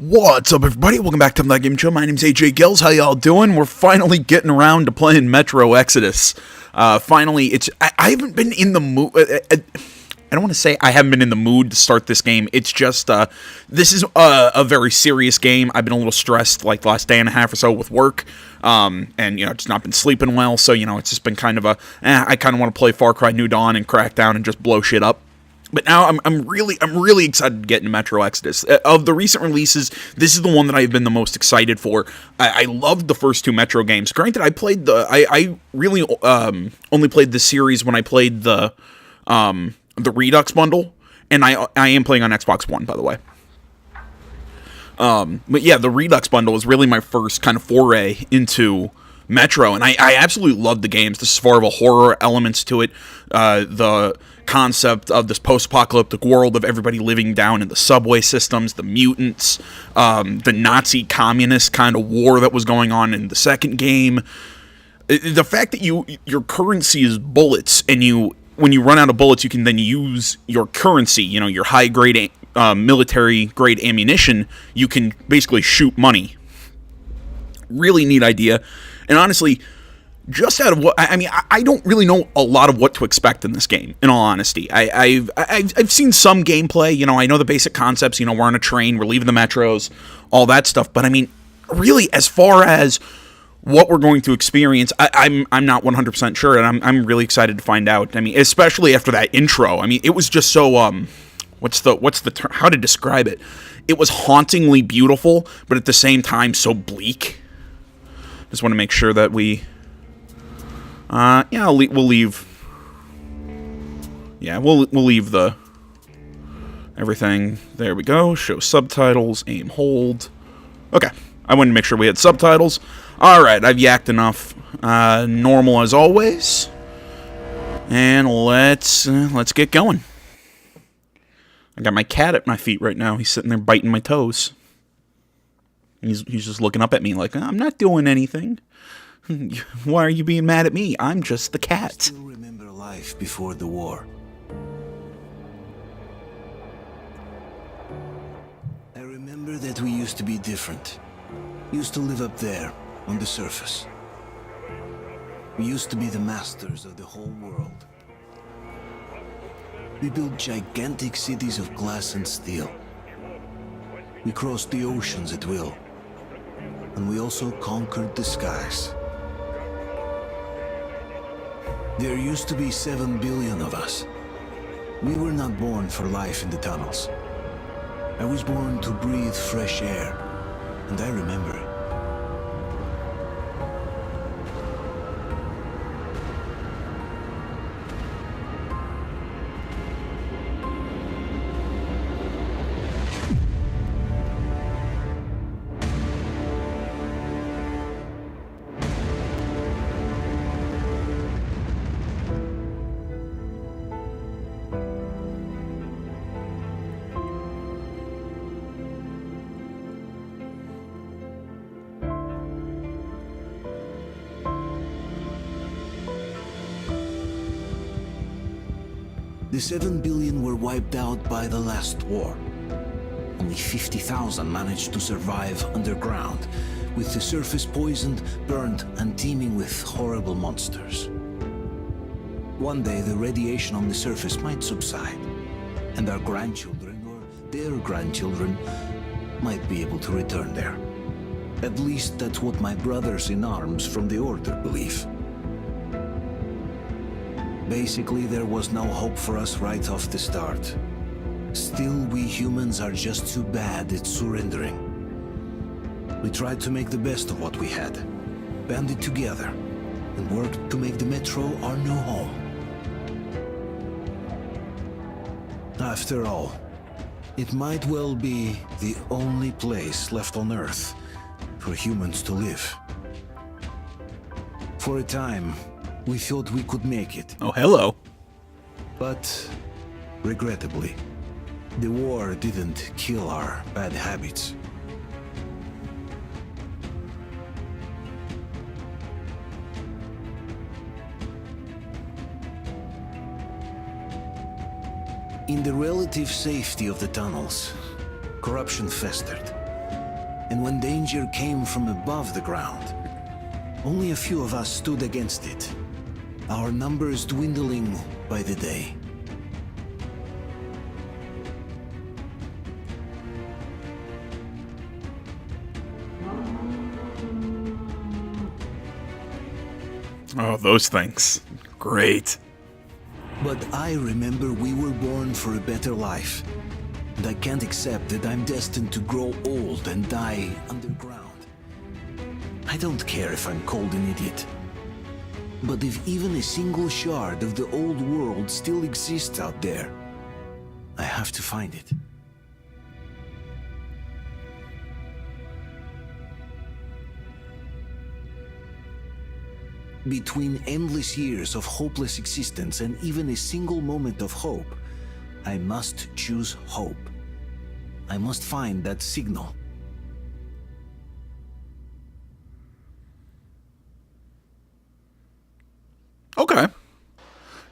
What's up, everybody? Welcome back to That Game Show. My name's AJ Gills. How y'all doing? We're finally getting around to playing Metro Exodus. Finally, I haven't been in the mood. I don't want to say I haven't been in the mood to start this game. It's just this is a very serious game. I've been a little stressed like the last day and a half or so with work, and just not been sleeping well. So it's just been kind of I kind of want to play Far Cry New Dawn and Crackdown and just blow shit up. But now I'm really excited to get into Metro Exodus. Of the recent releases, this is the one that I've been the most excited for. I loved the first two Metro games. Granted, I really only played the series when I played the Redux bundle, and I am playing on Xbox One, by the way. But yeah, the Redux bundle was really my first kind of foray into Metro, and I absolutely loved the games. There's far of a horror elements to it. The concept of this post-apocalyptic world of everybody living down in the subway systems, the mutants, the Nazi communist kind of war that was going on in the second game. The fact that your currency is bullets, and when you run out of bullets, you can then use your currency, your high-grade military-grade ammunition, you can basically shoot money. Really neat idea. And honestly, just out of what I don't really know a lot of what to expect in this game. In all honesty, I've seen some gameplay. I know the basic concepts. We're on a train, we're leaving the metros, all that stuff. But really, as far as what we're going to experience, I'm not 100% sure, and I'm really excited to find out. Especially after that intro. It was just so what's the term? How to describe it? It was hauntingly beautiful, but at the same time so bleak. Just want to make sure that we. We'll leave. Yeah, we'll leave the everything. There we go. Show subtitles. Aim, hold. Okay, I wanted to make sure we had subtitles. All right, I've yacked enough. Normal as always. And let's get going. I got my cat at my feet right now. He's sitting there biting my toes. He's just looking up at me like, I'm not doing anything. Why are you being mad at me? I'm just the cat. I still remember life before the war. I remember that we used to be different. Used to live up there, on the surface. We used to be the masters of the whole world. We built gigantic cities of glass and steel. We crossed the oceans at will. And we also conquered the skies. There used to be 7 billion of us. We were not born for life in the tunnels. I was born to breathe fresh air, and I remember it. The 7 billion were wiped out by the last war. Only 50,000 managed to survive underground, with the surface poisoned, burned, and teeming with horrible monsters. One day the radiation on the surface might subside, and our grandchildren or their grandchildren might be able to return there. At least that's what my brothers in arms from the Order believe. Basically, there was no hope for us right off the start. Still, we humans are just too bad at surrendering. We tried to make the best of what we had, banded together, and worked to make the Metro our new home. After all, it might well be the only place left on Earth for humans to live. For a time, we thought we could make it. Oh, hello. But, regrettably, the war didn't kill our bad habits. In the relative safety of the tunnels, corruption festered. And when danger came from above the ground, only a few of us stood against it, our numbers dwindling by the day. Oh, those things. Great. But I remember we were born for a better life. And I can't accept that I'm destined to grow old and die underground. I don't care if I'm called an idiot. But if even a single shard of the old world still exists out there, I have to find it. Between endless years of hopeless existence and even a single moment of hope, I must choose hope. I must find that signal. Okay.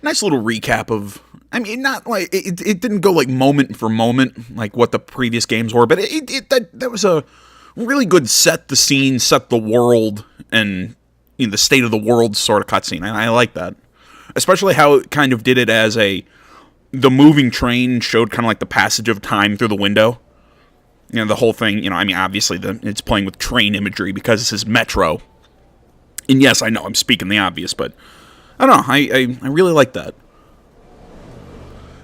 Nice little recap of... I mean, not like... It didn't go like moment for moment like what the previous games were, but that was a really good set the scene, set the world, and... the state of the world sort of cutscene, and I like that. Especially how it kind of did it as the moving train showed kind of like the passage of time through the window. The whole thing, I mean, obviously it's playing with train imagery because this is Metro. And yes, I know, I'm speaking the obvious, but I don't know, I really like that.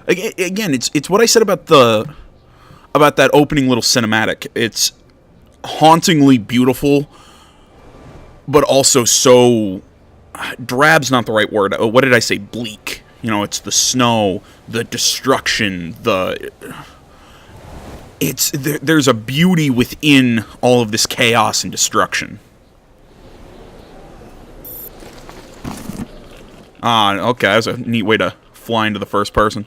Again, it's what I said about that opening little cinematic. It's hauntingly beautiful, but also so... drab's not the right word. What did I say? Bleak. It's the snow, the destruction, there's a beauty within all of this chaos and destruction. Okay, that's a neat way to fly into the first person.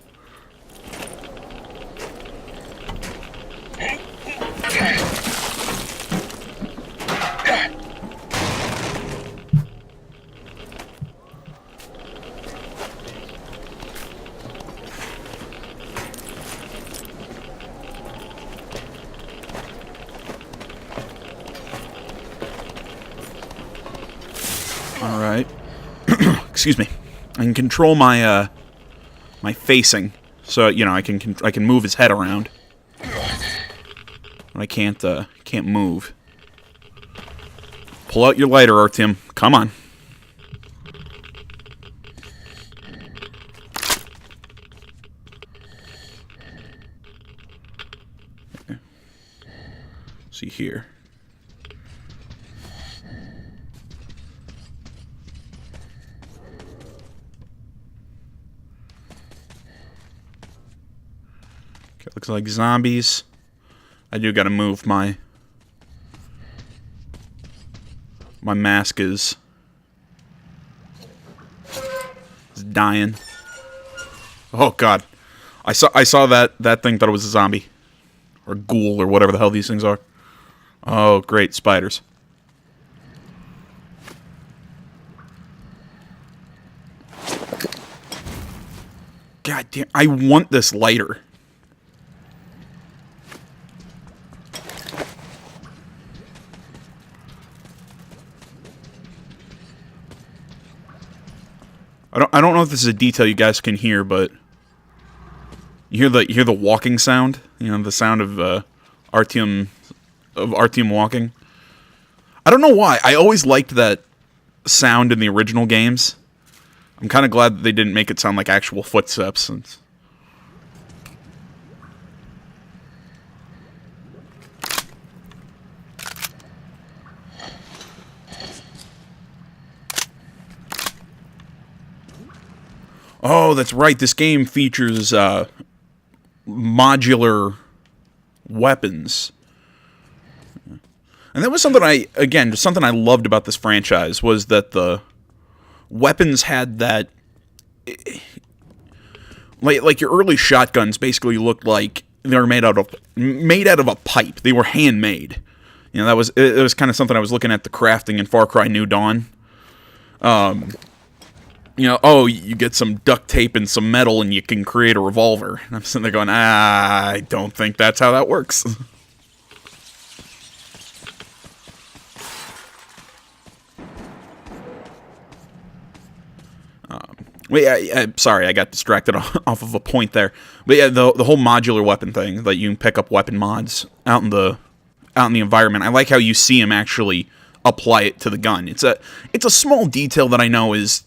Alright. Excuse me. I can control my, my facing. So, I can move his head around. But I can't move. Pull out your lighter, Artyom. Come on. Okay. See here. Okay, looks like zombies. I do gotta move my mask is dying. Oh god. I saw that thing, thought it was a zombie. Or ghoul or whatever the hell these things are. Oh great, spiders. God damn, I want this lighter. I don't know if this is a detail you guys can hear, but you hear the walking sound, the sound of Artyom walking. I don't know why. I always liked that sound in the original games. I'm kind of glad that they didn't make it sound like actual footsteps. Oh, that's right. This game features modular weapons. And that was something something I loved about this franchise was that the weapons had that... Like your early shotguns basically looked like they were made out of a pipe. They were handmade. It was kind of something I was looking at the crafting in Far Cry New Dawn. You get some duct tape and some metal and you can create a revolver. And I'm sitting there going, I don't think that's how that works. Wait, sorry, I got distracted off of a point there. But yeah, the whole modular weapon thing, that you can pick up weapon mods out in the environment. I like how you see him actually apply it to the gun. It's a small detail that I know is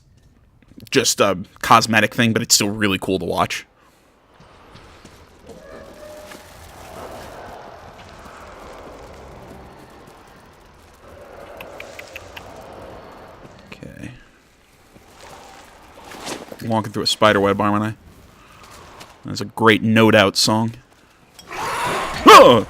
just a cosmetic thing, but it's still really cool to watch. Okay. Walking through a spiderweb, aren't I? That's a great No Doubt song. Oh!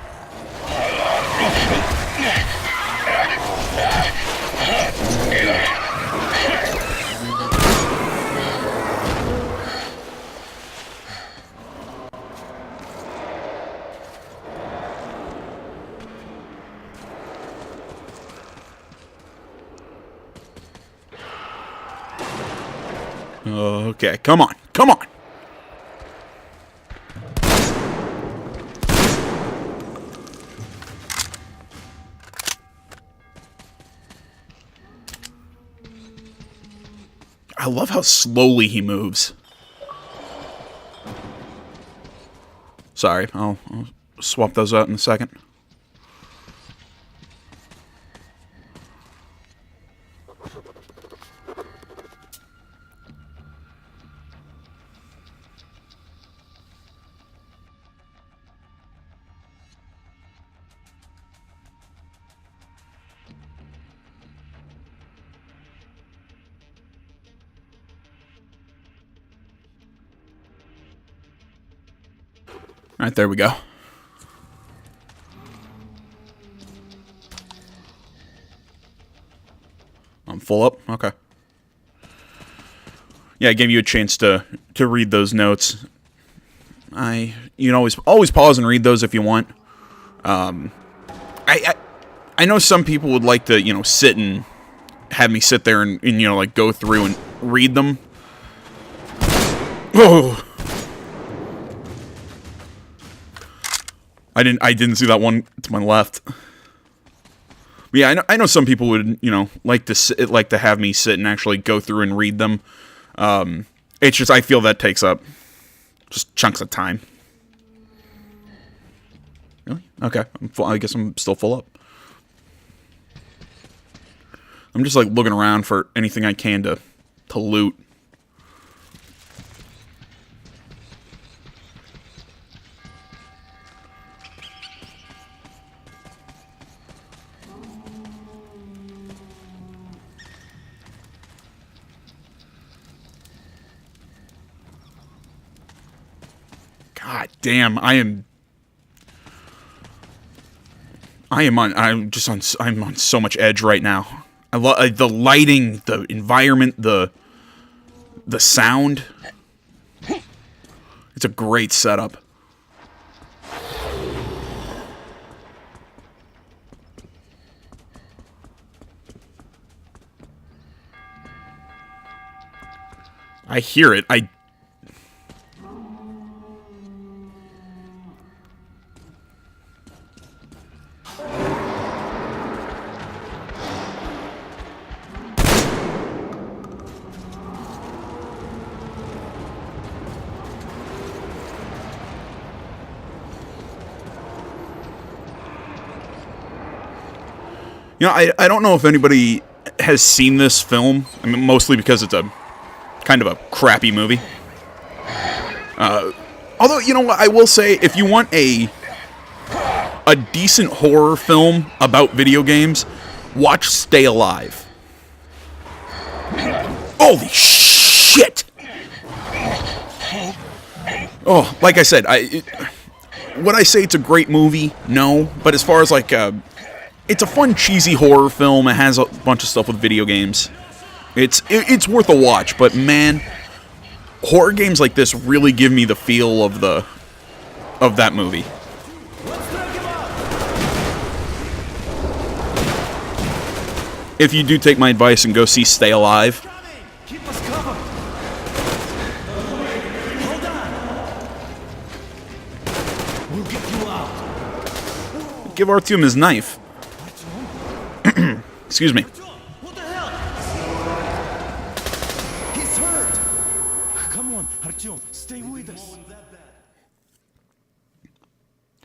Okay, come on, come on! I love how slowly he moves. Sorry, I'll swap those out in a second. Alright, there we go. I'm full up? Okay. Yeah, I gave you a chance to read those notes. You can always pause and read those if you want. I know some people would like to, sit and have me sit there and like go through and read them. Oh! I didn't see that one to my left. But yeah, I know some people would, like to have me sit and actually go through and read them. It's just I feel that takes up just chunks of time. Really? Okay. I guess I'm still full up. I'm just like looking around for anything I can to loot. God damn, I'm on so much edge right now. I love the lighting, the environment, the sound. It's a great setup. I hear it. I don't know if anybody has seen this film. I mean, mostly because it's a kind of a crappy movie. Although, what, I will say, if you want a decent horror film about video games, watch Stay Alive. Holy shit! Oh, like I said, would I say it's a great movie? No, but as far as it's a fun, cheesy horror film. It has a bunch of stuff with video games. It's worth a watch, but man, horror games like this really give me the feel of that movie. If you do take my advice and go see Stay Alive. Keep us covered. Hold on. We'll get you out. Give Artyom his knife. Excuse me. What the hell? He's hurt. Artyom, stay with us.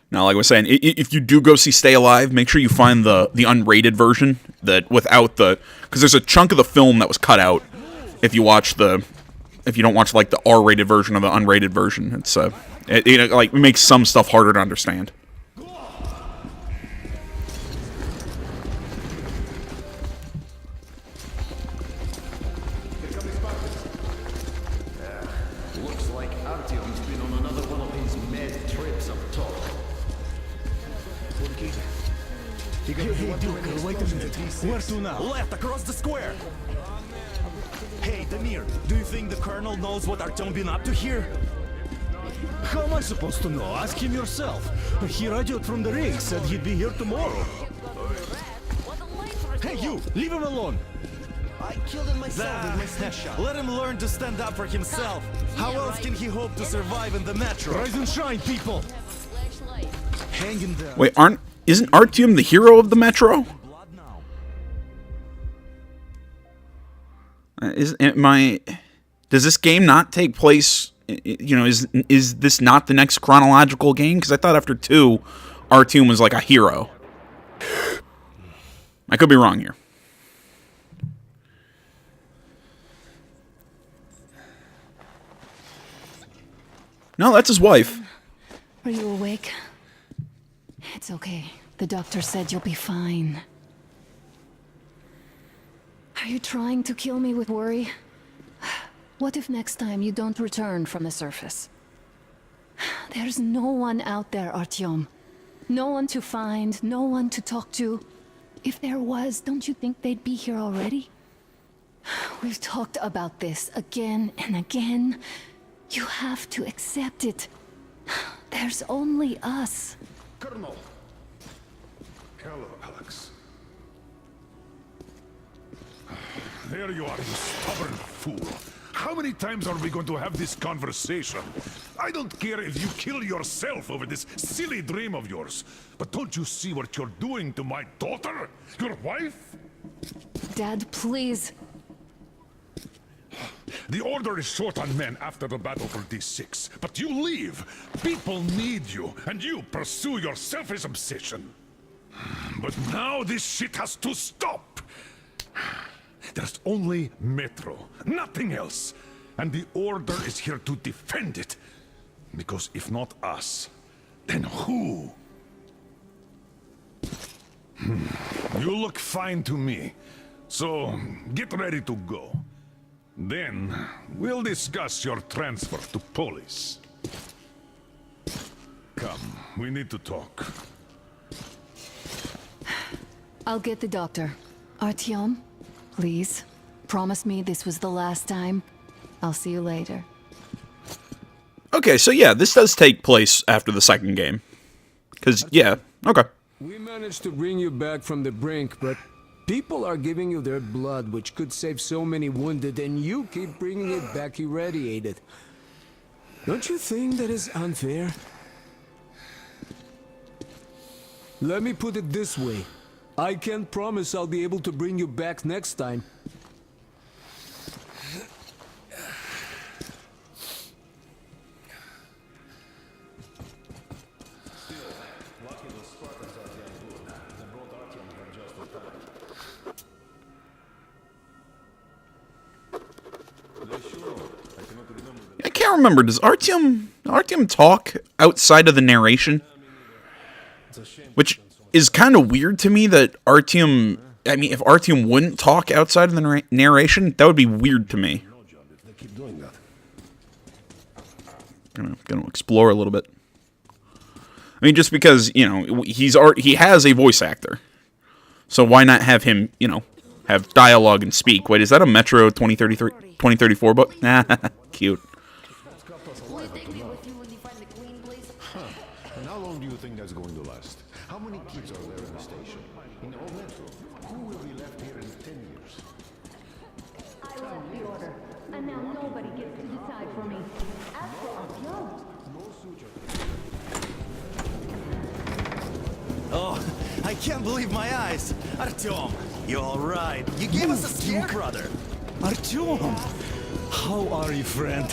Now, like I was saying, if you do go see Stay Alive, make sure you find the unrated version that without the, because there's a chunk of the film that was cut out. If you don't watch like the R-rated version of the unrated version, it's it like makes some stuff harder to understand. Looks like Artyom's been on another one of his mad trips up top. Hey, Duke, wait a minute. Where to now? Left, across the square! Hey, Damir, do you think the Colonel knows what Artyom been up to here? How am I supposed to know? Ask him yourself. He radioed from the ring, said he'd be here tomorrow. Hey, you! Leave him alone! I killed him myself with my snapshot. Let him learn to stand up for himself. How else can he hope to survive in the metro? Rise and shine, people! Hang in there. Wait, isn't Artyom the hero of the Metro? Blood now. Does this game not take place? Is this not the next chronological game? Because I thought after 2, Artyom was like a hero. I could be wrong here. No, that's his wife. Are you awake? It's okay. The doctor said you'll be fine. Are you trying to kill me with worry? What if next time you don't return from the surface? There's no one out there, Artyom. No one to find, no one to talk to. If there was, don't you think they'd be here already? We've talked about this again and again. You have to accept it. There's only us. Colonel. Hello, Alex. There you are, you stubborn fool. How many times are we going to have this conversation? I don't care if you kill yourself over this silly dream of yours. But don't you see what you're doing to my daughter? Your wife? Dad, please. The Order is short on men after the battle for D6. But you leave. People need you, and you pursue your selfish obsession. But now this shit has to stop. There's only Metro, nothing else. And the Order is here to defend it. Because if not us, then who? You look fine to me. So, get ready to go. Then, we'll discuss your transfer to Polis. Come, we need to talk. I'll get the doctor. Artyom, please. Promise me this was the last time. I'll see you later. Okay, so yeah, this does take place after the second game. Because, yeah, okay. We managed to bring you back from the brink, but people are giving you their blood, which could save so many wounded, and you keep bringing it back irradiated. Don't you think that is unfair? Let me put it this way. I can't promise I'll be able to bring you back next time. I can't remember. Does Artyom talk outside of the narration? Which is kind of weird to me that Artyom... I mean, if Artyom wouldn't talk outside of the narration, that would be weird to me. I'm going to explore a little bit. I mean, just because, you know, he has a voice actor. So why not have him, you know, have dialogue and speak? Wait, is that a Metro 2034 book? Nah, cute. And how long do you think that's going to last? How many kids are there in the station? In the whole metro? Who will be left here in 10 years? I left the order, and now nobody gets to decide for me. As for Artyom... Oh, I can't believe my eyes. Artyom, you all right? You gave us a scare, brother. Artyom! How are you, friend?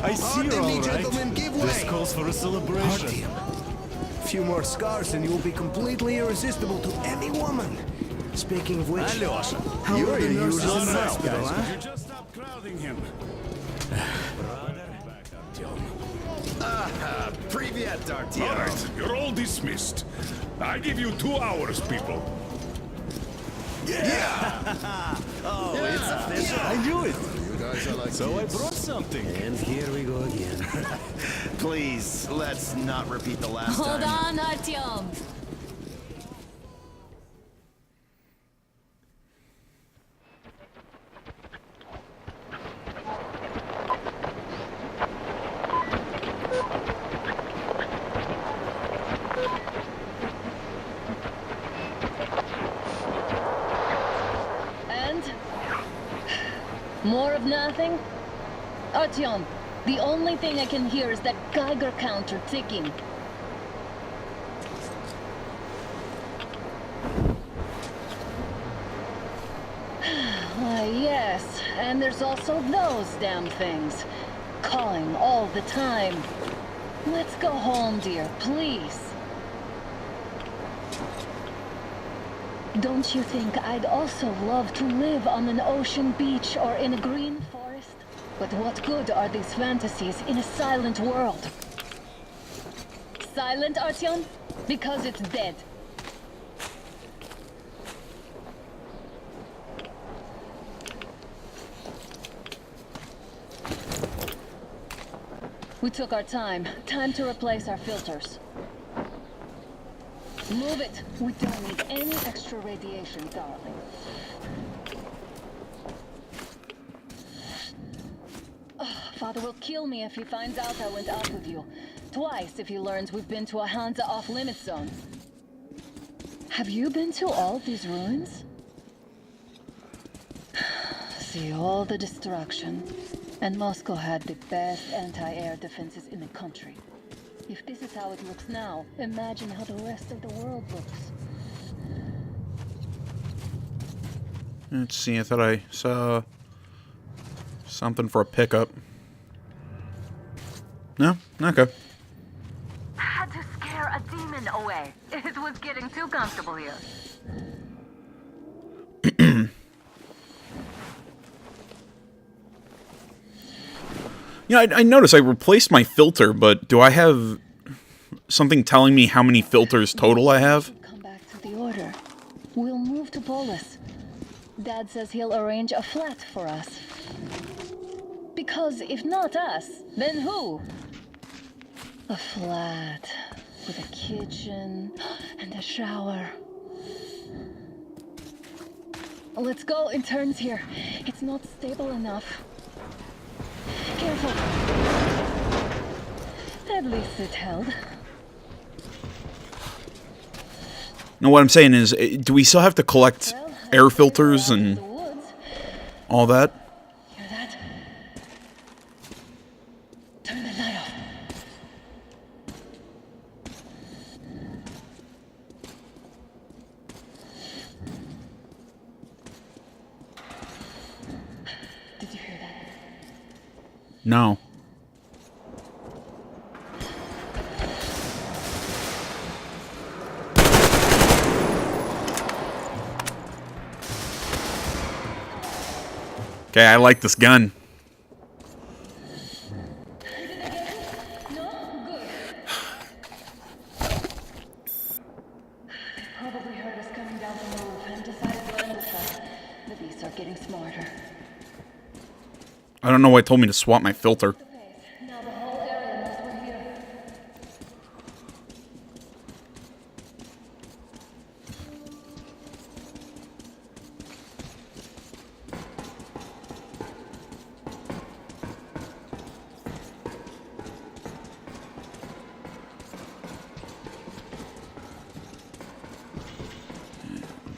I see you're all right. give This calls for a celebration. A few more scars and you'll be completely irresistible to any woman. Speaking of which, Alyosha, how you're are the your nurses usual in the self, hospital, guys. huh? Could you just stop crowding him? Privyet, All Artyom. right, you're all dismissed. I give you 2 hours, people. Oh, it's official. I knew it. You guys are like So I kids. brought something. And here we go again. Please, let's not repeat the last Hold time. on, Artyom. And? More of nothing? Artyom, the only thing I can hear is that Geiger counter ticking. Why, yes, and there's also those damn things. Calling all the time. Let's go home, dear, please. Don't you think I'd also love to live on an ocean beach or in a green forest? But what good are these fantasies in a silent world? Silent, Artyom? Because it's dead. We took our time. Time to replace our filters. Move it. We don't need any extra radiation, darling. Father will kill me if he finds out I went out with you. Twice if he learns we've been to a Hansa off-limits zone. Have you been to all these ruins? See all the destruction. And Moscow had the best anti-air defenses in the country. If this is how it looks now, imagine how the rest of the world looks. Let's see, I thought I saw something for a pickup. No? Okay. Had to scare a demon away. It was getting too comfortable here. Yeah, I noticed I replaced my filter, but do I have something telling me how many filters total I have? Come back to the order. We'll move to Polis. Dad says he'll arrange a flat for us. Because if not us, then who? A flat with a kitchen and a shower. Let's go in turns here. It's not stable enough. Careful. At least it held. No, what I'm saying is, do we still have to collect Well, air filters and the woods. all that? Hear that? Turn the light off. Did you hear that? No. Okay, I like this gun. No? Good. They probably heard us coming down from the roof and decided to ambush us. The beasts are getting smarter. I don't know why it told me to swap my filter. Now the whole area knows we're here.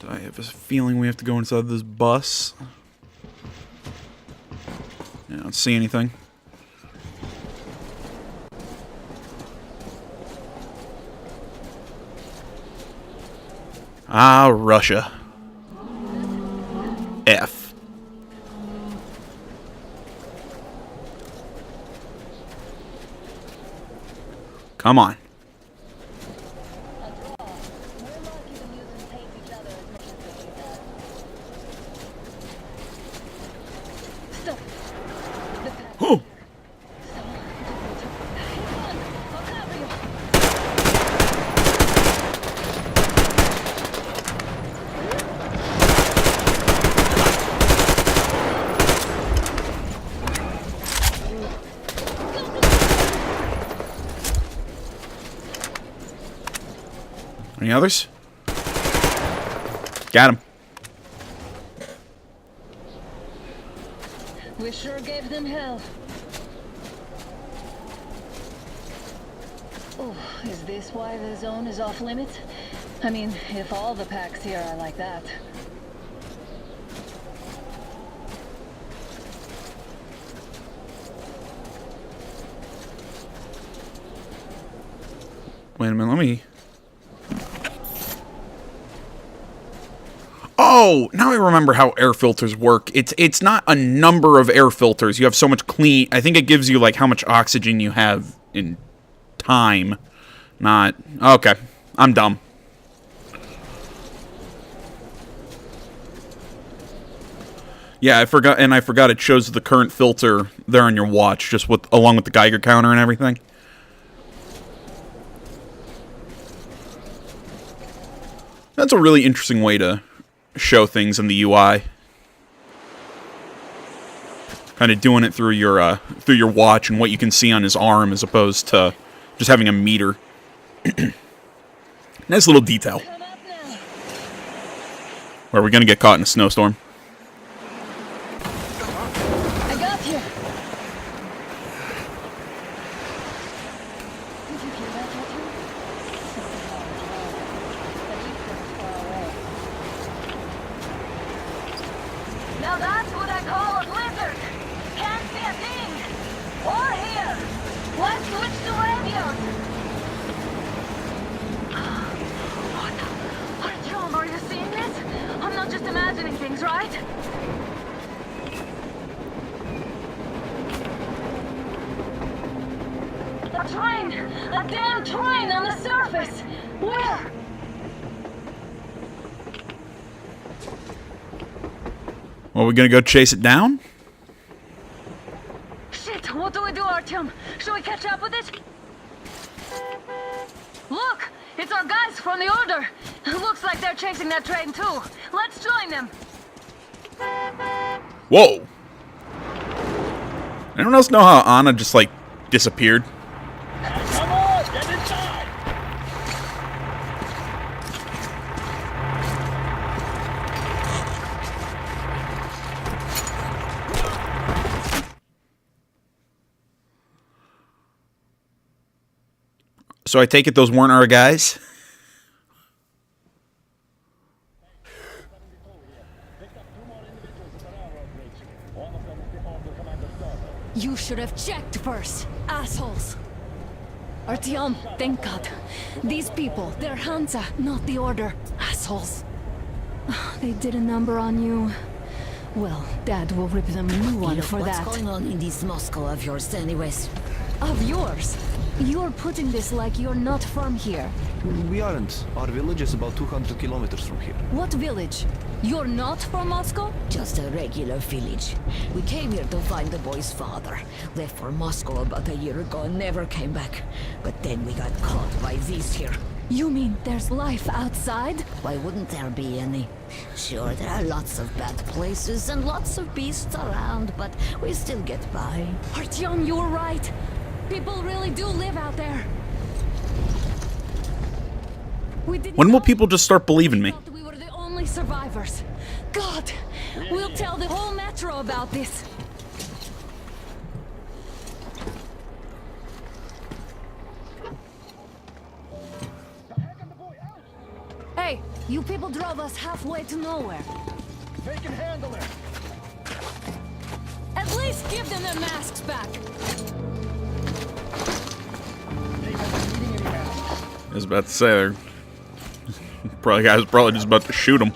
I have a feeling we have to go inside this bus. Yeah, I don't see anything. Ah, Russia. F. Come on. Oh. Any others? Got him. We sure gave them hell. Oh, is this why the zone is off limits? I mean, if all the packs here are like that. Wait a minute, let me... Oh, now I remember how air filters work. It's not a number of air filters. You have so much clean... I think it gives you, like, how much oxygen you have in time. Not... Okay. I'm dumb. Yeah, I forgot it shows the current filter there on your watch, just with along with the Geiger counter and everything. That's a really interesting way to show things in the UI. Kind of doing it through your watch and what you can see on his arm, as opposed to just having a meter. Nice little detail. Or are we gonna get caught in a snowstorm? I got you. Did you hear that, Artyom? Now that's what I call a blizzard. Can't see a thing. Or hear. Let's switch to radios. What? Artyom, are you seeing this? I'm not just imagining things, right? A train! A damn train on the surface! Where? Well, we're gonna go chase it down? Shit, what do we do, Artyom? Should we catch up with it? Look! It's our guys from the Order! Looks like they're chasing that train too. Let's join them! Whoa! Anyone else know how Anna just, like, disappeared? Come on, get inside! So I take it those weren't our guys? You should have checked first, assholes. Artyom, thank God. These people, they're Hansa, not the Order. Assholes. They did a number on you. Well, Dad will rip them a new one for that. What's going on in this Moscow of yours anyways? Of yours? You're putting this like you're not from here. We aren't. Our village is about 200 kilometers from here. What village? You're not from Moscow? Just a regular village. We came here to find the boy's father. Left for Moscow about a year ago and never came back. But then we got caught by these here. You mean there's life outside? Why wouldn't there be any? Sure, there are lots of bad places and lots of beasts around, but we still get by. Artyom, you're right. People really do live out there. When will people just start believing me? We were the only survivors. God, we'll tell the whole metro about this. Hey, you people drove us halfway to nowhere. They can handle it. At least give them their masks back. I was about to say, they're guys probably just about to shoot him.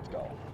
Let's go.